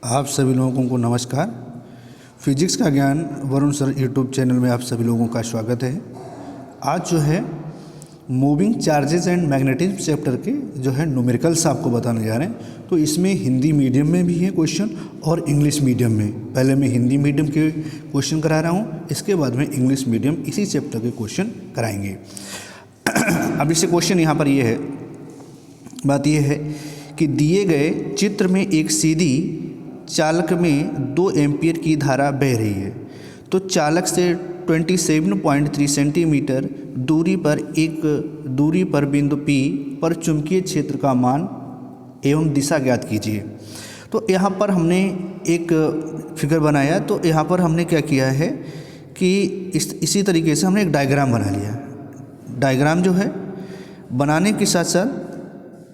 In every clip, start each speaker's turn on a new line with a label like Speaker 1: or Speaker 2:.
Speaker 1: आप सभी लोगों को नमस्कार। फिजिक्स का ज्ञान वरुण सर यूट्यूब चैनल में आप सभी लोगों का स्वागत है। आज जो है moving charges and magnetism chapter के जो है न्यूमेरिकल्स आपको बताने जा रहे हैं। तो इसमें हिंदी मीडियम में भी है क्वेश्चन और इंग्लिश मीडियम में। पहले मैं हिंदी मीडियम के क्वेश्चन करा रहा हूँ, इसके बाद में इंग्लिश मीडियम इसी चैप्टर के क्वेश्चन कराएंगे। अब इससे क्वेश्चन यहाँ पर ये है, बात यह है कि दिए गए चित्र में एक सीधी चालक में 2 एम्पीयर की धारा बह रही है। तो चालक से 27.3 सेंटीमीटर दूरी पर बिंदु P पर चुंबकीय क्षेत्र का मान एवं दिशा ज्ञात कीजिए। तो यहाँ पर हमने एक फिगर बनाया। तो यहाँ पर हमने क्या किया है कि इसी तरीके से हमने एक डायग्राम बना लिया। डायग्राम जो है बनाने के साथ साथ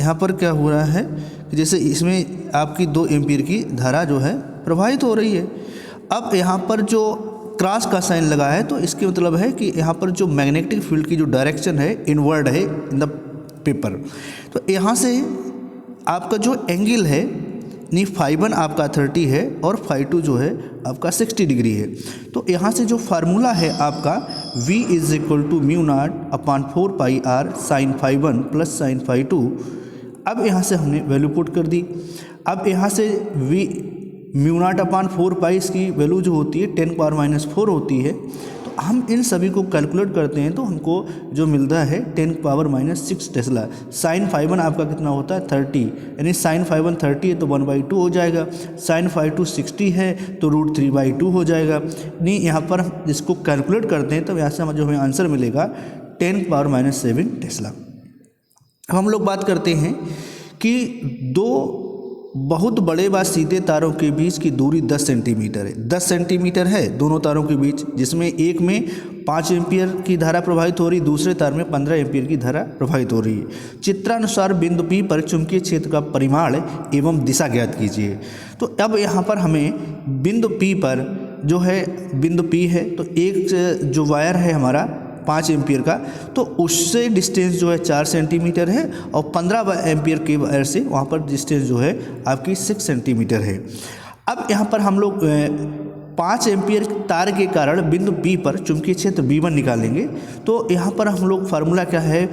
Speaker 1: यहाँ पर क्या हो रहा है कि जैसे इसमें आपकी 2 एम्पीयर की धारा जो है प्रवाहित हो रही है। अब यहाँ पर जो क्रॉस का साइन लगा है तो इसके मतलब है कि यहाँ पर जो मैग्नेटिक फील्ड की जो डायरेक्शन है इनवर्ड है इन द पेपर। तो यहाँ से आपका जो एंगल है नहीं φ1 आपका 30 है और φ2 जो है आपका 60 डिग्री है। तो यहाँ से जो फार्मूला है आपका V = μ0/4 πr sin φ1 plus sin φ2। अब यहाँ से हमने वैल्यू पुट कर दी। अब यहाँ से V μ0/4 π इसकी वैल्यू जो होती है 10⁻⁻4 होती है। तो हम इन सभी को कैलकुलेट करते हैं तो हमको जो मिलता है 10⁻⁻6 टेस्ला। साइन φ1 आपका कितना होता है 30, यानी साइन φ1 30 है तो 1/2 हो जाएगा। साइन φ2 60 है तो √3/2 हो जाएगा। नहीं, यहाँ पर हम इसको कैलकुलेट करते हैं तो यहाँ से जो हमें आंसर मिलेगा 10⁻⁻7 टेस्ला। अब हम लोग बात करते हैं कि 2 बहुत बड़े व सीधे तारों के बीच की दूरी 10 सेंटीमीटर है। 10 सेंटीमीटर है दोनों तारों के बीच, जिसमें एक में 5 एम्पीयर की धारा प्रवाहित हो रही, दूसरे तार में 15 एम्पीयर की धारा प्रवाहित हो रही है। चित्रानुसार बिंदु P पर चुंबकीय क्षेत्र का परिमाण एवं दिशा ज्ञात कीजिए। तो अब यहाँ पर हमें बिंदु P पर जो है बिंदु P है तो एक जो वायर है हमारा 5 एम्पीयर का, तो उससे डिस्टेंस जो है 4 सेंटीमीटर है और 15 एम्पीयर के वायर से वहाँ पर डिस्टेंस जो है आपकी 6 सेंटीमीटर है। अब यहाँ पर हम लोग 5 एम्पीयर तार के कारण बिंदु P पर चुंबकीय क्षेत्र V1 निकालेंगे। तो यहाँ पर हम लोग फार्मूला क्या है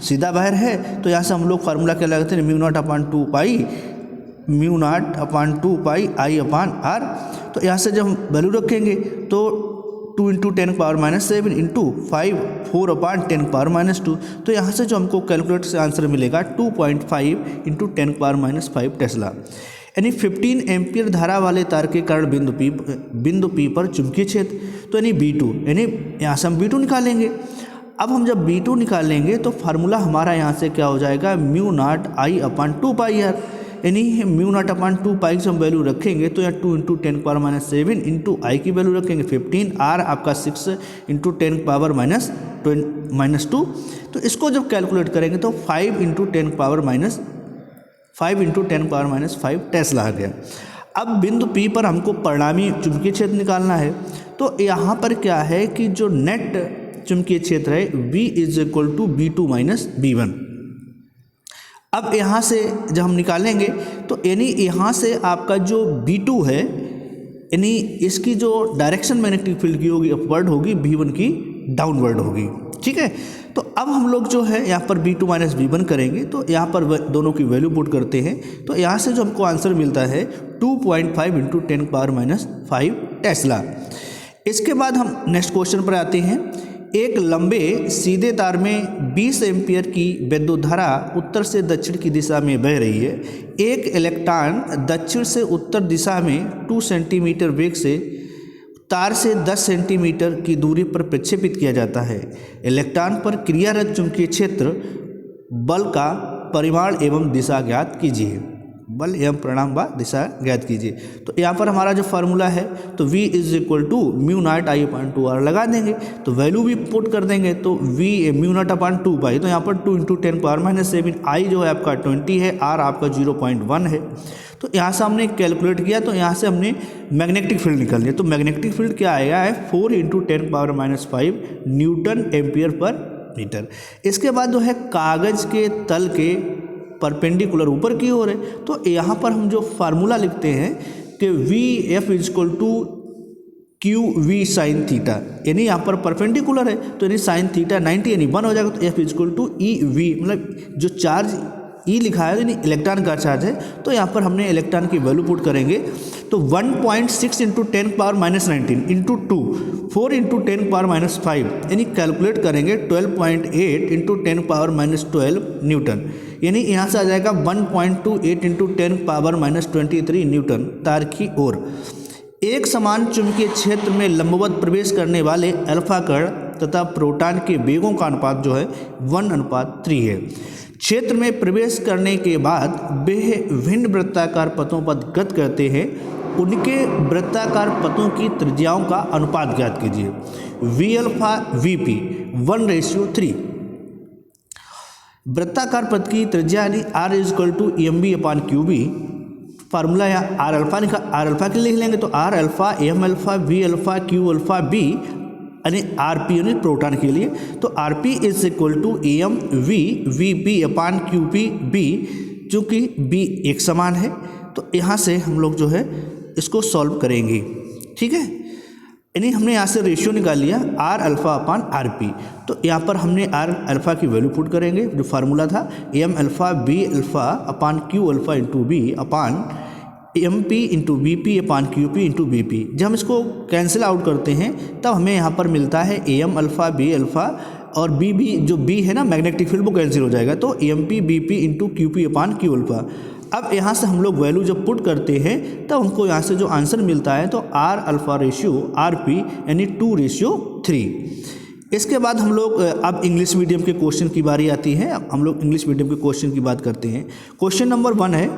Speaker 1: सीधा वायर है तो यहाँ से हम लोग फार्मूला क्या लगाते हैं μ0/2 पाई I/r। तो यहाँ से जब हम वैल्यू रखेंगे तो 2 × 10⁻⁻7 × 5 4/10⁻²। तो यहाँ से जो हमको कैलकुलेटर से आंसर मिलेगा 2.5 × 10⁻5 टेस्ला, यानी 15 एम्पीयर धारा वाले तार के कारण बिंदु P पर चुंबकीय क्षेत्र तो यानी B2, यानी यहाँ से हम B2 निकालेंगे। अब हम जब B2 निकालेंगे तो फार्मूला हमारा यहाँ से क्या हो जाएगा μ0I/2 πr, यानी μ0/2 पाई की हम वैल्यू रखेंगे तो यहाँ 2 × 10⁻7 × I की वैल्यू रखेंगे 15, R आपका 6 × 10⁻⁻2। तो इसको जब कैलकुलेट करेंगे तो 5 × 10⁻5 टेस्ला आ गया। अब बिंदु P पर हमको परिणामी चुंबकीय क्षेत्र निकालना है। तो यहाँ पर क्या है कि जो नेट चुंबकीय क्षेत्र है V = B2 - B1। अब यहाँ से जब हम निकालेंगे तो यानी यहाँ से आपका जो B2 है यानी इसकी जो डायरेक्शन मैग्नेटिक फील्ड की होगी अपवर्ड होगी, B1 की डाउनवर्ड होगी। ठीक है, तो अब हम लोग जो है यहाँ पर B2 - B1 करेंगे तो यहाँ पर दोनों की वैल्यू पुट करते हैं। तो यहाँ से जो हमको आंसर मिलता है 2.5 × 10⁻5 टेस्ला। इसके बाद हम नेक्स्ट क्वेश्चन पर आते हैं। एक लंबे सीधे तार में 20 एम्पीयर की विद्युत धारा उत्तर से दक्षिण की दिशा में बह रही है। एक इलेक्ट्रॉन दक्षिण से उत्तर दिशा में 2 सेंटीमीटर वेग से तार से 10 सेंटीमीटर की दूरी पर प्रक्षेपित किया जाता है। इलेक्ट्रॉन पर क्रियारत चुंबकीय क्षेत्र बल का परिमाण एवं दिशा ज्ञात कीजिए। बल एवं परिमाण व दिशा ज्ञात कीजिए। तो यहाँ पर हमारा जो फार्मूला है तो V = μ0I/2r लगा देंगे, तो वैल्यू भी पुट कर देंगे। तो V μ0/2 पाई, तो यहाँ पर 2 × 10⁻7, I जो है आपका 20 है, R आपका 0.1 है। तो यहाँ से हमने कैलकुलेट किया तो यहाँ से हमने मैग्नेटिक फील्ड निकाल लिया। तो मैग्नेटिक फील्ड क्या आएगा है 4 × 10⁻5 न्यूटन एम्पियर पर मीटर। इसके बाद जो है कागज़ के तल के परपेंडिकुलर ऊपर की ओर है। तो यहाँ पर हम जो फार्मूला लिखते हैं कि V F is equal to Q V sine theta, यानी यहाँ पर परपेंडिकुलर है तो यानी साइन थीटा 90 यानी 1 हो जाएगा। तो F is equal to E V, मतलब जो चार्ज ई लिखा है यानी इलेक्ट्रॉन का चार्ज है, तो यहाँ पर हमने इलेक्ट्रॉन की वैल्यू पुट करेंगे तो 1.6 इंटू 10⁻19 इंटू 2 4 इंटू 10⁻5 यानी कैलकुलेट करेंगे 12.8 इंटू 10⁻12 न्यूटन, यानी यहाँ से आ जाएगा 1.28 इंटू 10⁻23 न्यूटन तार की ओर। एक समान चुंबकीय क्षेत्र में लंबवत प्रवेश करने वाले अल्फा कण तथा प्रोटॉन के वेगों का अनुपात जो है 1:3 है। क्षेत्र में प्रवेश करने के बाद वे विभिन्न वृत्ताकार पथों पर गति करते हैं, उनके वृत्ताकार पथों की त्रिज्याओं का अनुपात ज्ञात कीजिए। V alpha V P 1:3। वृत्ताकार पथ की त्रिज्या यानी R is equal to M B upon Q B, formula या आर अल्फा लिखा, आर अल्फा के लिख लेंगे तो R alpha M alpha V alpha Q alpha B यानी आर पी यानी प्रोटॉन के लिए, तो R P is equal to M V P upon Q P B, जो कि बी एक समान है। तो यहाँ से हम लोग जो है इसको सॉल्व करेंगे, ठीक है। यानी हमने यहाँ से रेशियो निकाल लिया R alpha upon R P, तो यहाँ पर हमने आर अल्फा की वैल्यू पुट करेंगे, जो फार्मूला था M alpha B alpha upon Q alpha into B upon M P into B P upon Q P into B P. जब हम इसको कैंसिल आउट करते हैं तब हमें यहाँ पर मिलता है एम अल्फा बी अल्फा और बी बी, जो बी है ना मैग्नेटिक फील्ड, वो कैंसिल हो जाएगा, तो M P B P into Q P upon Q alpha. अब यहाँ से हम लोग वैल्यू जब पुट करते हैं तब हमको यहाँ से जो आंसर मिलता है तो R alpha ratio R P यानी 2:3। इसके बाद हम लोग अब इंग्लिश मीडियम के क्वेश्चन की बारी आती है। अब हम लोग इंग्लिश मीडियम के क्वेश्चन की बात करते हैं। क्वेश्चन नंबर 1 है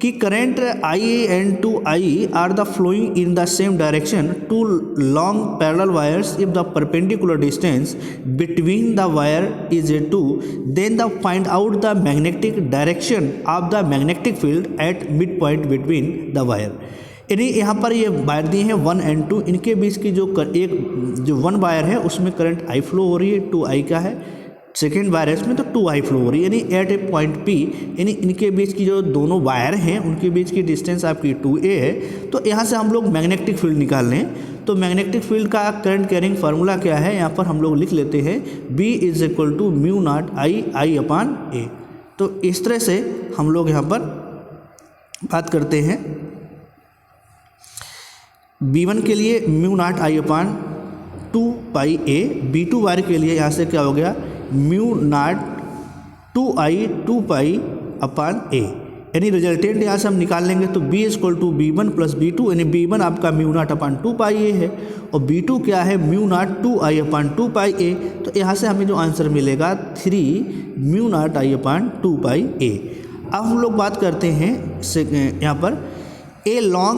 Speaker 1: कि current IA and 2I are the flowing in the same direction two long parallel wires if the perpendicular distance between the wire is a 2, then the find out the magnetic direction of the magnetic field at mid point between the wire. यानी यहाँ पर ये wire दिए हैं 1 और 2, इनके बीच की जो जो 1 वायर है उसमें करंट I फ्लो हो रही है, 2I का है, सेकेंड वायर है इसमें तो 2I फ्लो हो रही है, यानी एट ए पॉइंट P, यानी इनके बीच की जो दोनों वायर हैं उनके बीच की डिस्टेंस आपकी 2A है। तो यहाँ से हम लोग मैग्नेटिक फील्ड निकाल लें, तो मैग्नेटिक फील्ड का करंट कैरिंग फार्मूला क्या है, यहाँ पर हम लोग लिख लेते हैं B is equal to mu naught I upon A। तो इस तरह से हम लोग यहाँ पर बात करते हैं। B1 के लिए mu naught I upon 2 A, B2 wire के लिए यहाँ से क्या हो गया mu naught 2I upon A, यानी रिजल्टेंट यहाँ से हम निकाल लेंगे तो B is equal to B1 plus B2, यानी B1 आपका म्यू नॉट अपान 2 है और B2 क्या है mu naught 2I upon 2 A। तो यहाँ से हमें जो आंसर मिलेगा 3 mu naught I upon 2 A। अब हम लोग बात करते हैं यहाँ पर A long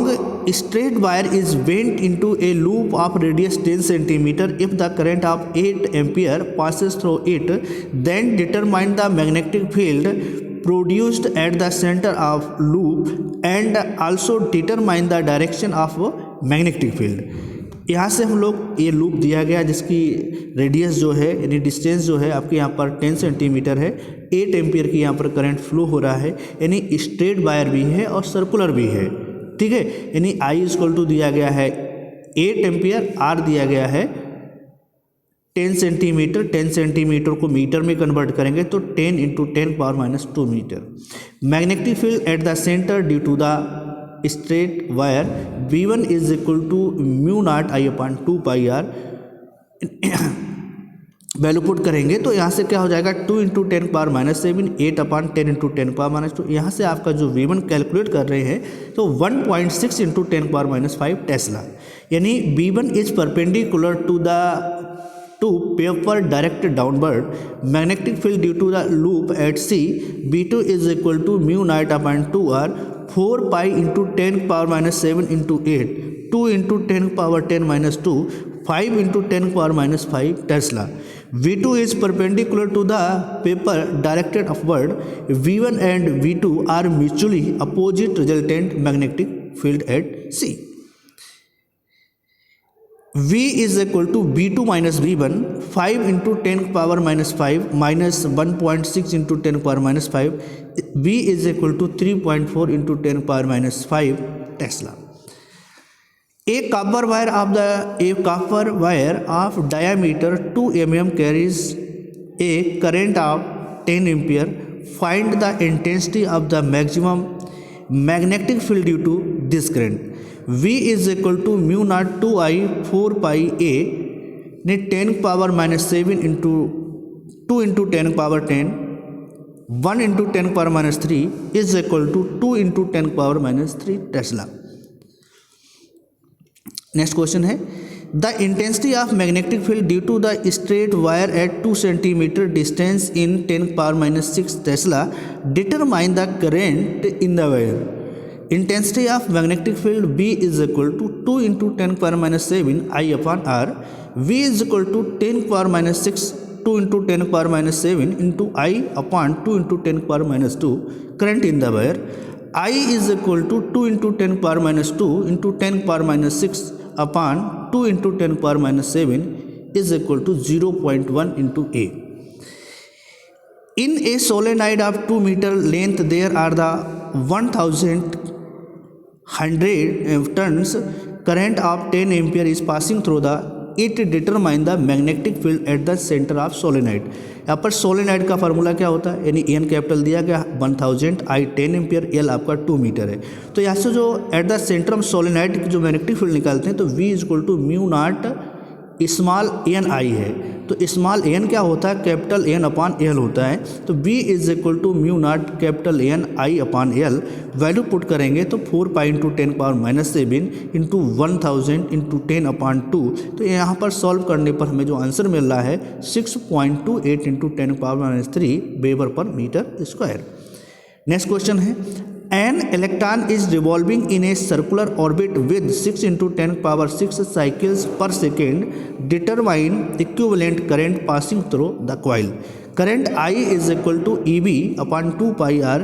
Speaker 1: straight wire is bent into a loop of radius 10 centimeter if the current of 8 ampere passes through it, then determine the magnetic field produced at the center of loop and also determine the direction of magnetic field। यहाँ से हम लोग ये loop दिया गया जिसकी radius जो है यानी डिस्टेंस जो है आपके यहाँ पर 10 सेंटीमीटर है, 8 एम्पियर की यहाँ पर करंट फ्लो हो रहा है, यानी स्ट्रेट वायर भी है और सर्कुलर भी है, ठीक है। यानी I इक्वल टू दिया गया है 8 एम्पियर, R दिया गया है 10 सेंटीमीटर, 10 सेंटीमीटर को मीटर में कन्वर्ट करेंगे तो 10 into 10⁻² metre. Magnetic field at the centre due to the straight wire V1 is equal to mu naught I upon 2 R। Value put करेंगे तो यहाँ से क्या हो जाएगा 2 इंटू 10⁻7 8 अपान 10 इंटू 10⁻²। यहाँ से आपका जो V1 कैलकुलेट कर रहे हैं तो 1.6 इंटू 10⁻5 टेस्ला, यानी V1 is perpendicular to paper directed downward, magnetic field due to the loop at C B2 is equal to mu naught upon 2 R 4 pi into 10⁻7 into 8 2 into 10⁻10⁻2 5 into 10⁻5 tesla. V2 is perpendicular to the paper directed upward. V1 and V2 are mutually opposite resultant magnetic field at C. v is equal to b2 minus b1 5 into 10⁻⁵ minus 1.6 into 10⁻⁵, v is equal to 3.4 into 10⁻⁵ tesla. A copper wire of diameter 2 mm carries a current of 10 ampere. Find the intensity of the maximum magnetic field due to this current. V is equal to mu naught 2I 4 pi a ने 10⁻⁷ into 2 into 10⁻10 1 into 10⁻³ is equal to 2 into 10⁻³ tesla. Next question है the intensity of magnetic field due to the straight wire at 2 centimetre distance in 10⁻⁶ tesla determine the current in the wire. Intensity of magnetic field B is equal to 2 into 10⁻⁷ I upon R, V is equal to 10⁻⁶ 2 into 10⁻⁷ into I upon 2 into 10⁻², current in the wire I is equal to 2 into 10⁻² into 10⁻6 upon 2 into 10⁻7 is equal to 0.1 into A। In a solenoid of 2 meter length, there are the 1,100 turns. Current of 10 ampere is passing through the. It determine the magnetic field at the center of solenoid. यहाँ पर solenoid का formula क्या होता है, यानी N capital दिया गया 1000, आई 10 ampere, L आपका 2 मीटर है। तो यहाँ से जो at the centre of solenoid जो मैग्नेटिक फील्ड निकालते हैं तो V is equal to mu naught small N I है। तो स्मॉल एन क्या होता है, कैपिटल एन अपॉन एल होता है। तो V is equal to mu naught capital N I upon L, value put करेंगे तो 4 पाई इंटू 10⁻⁷ इंटू 1000 इंटू 10/2। तो यहाँ पर सॉल्व करने पर हमें जो आंसर मिल रहा है 6.28 into 10⁻³ weber per metre square. Next question है an electron is revolving in a circular orbit with 6 into 10⁻6 cycles per second, determine equivalent current passing through the coil. Current I is equal to EB upon 2 pi R,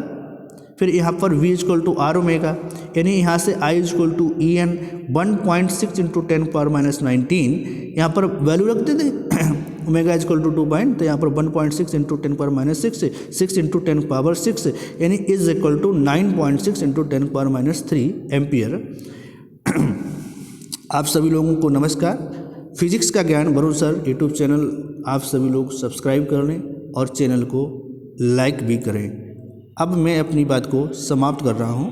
Speaker 1: फिर यहाँ पर V is equal to R omega, यानी यहाँ से I is equal to EN 1.6 into 10⁻19, यहाँ पर value रख देते omega is equal to 2 point, तो यहाँ पर 1.6 इंटू 10⁻6 6 इंटू 10⁻6 यानी is equal to 9.6 into 10⁻³ ampere. आप सभी लोगों को नमस्कार। फिजिक्स का ज्ञान वरुण सर यूट्यूब चैनल आप सभी लोग सब्सक्राइब कर लें और चैनल को लाइक भी करें। अब मैं अपनी बात को समाप्त कर रहा हूँ।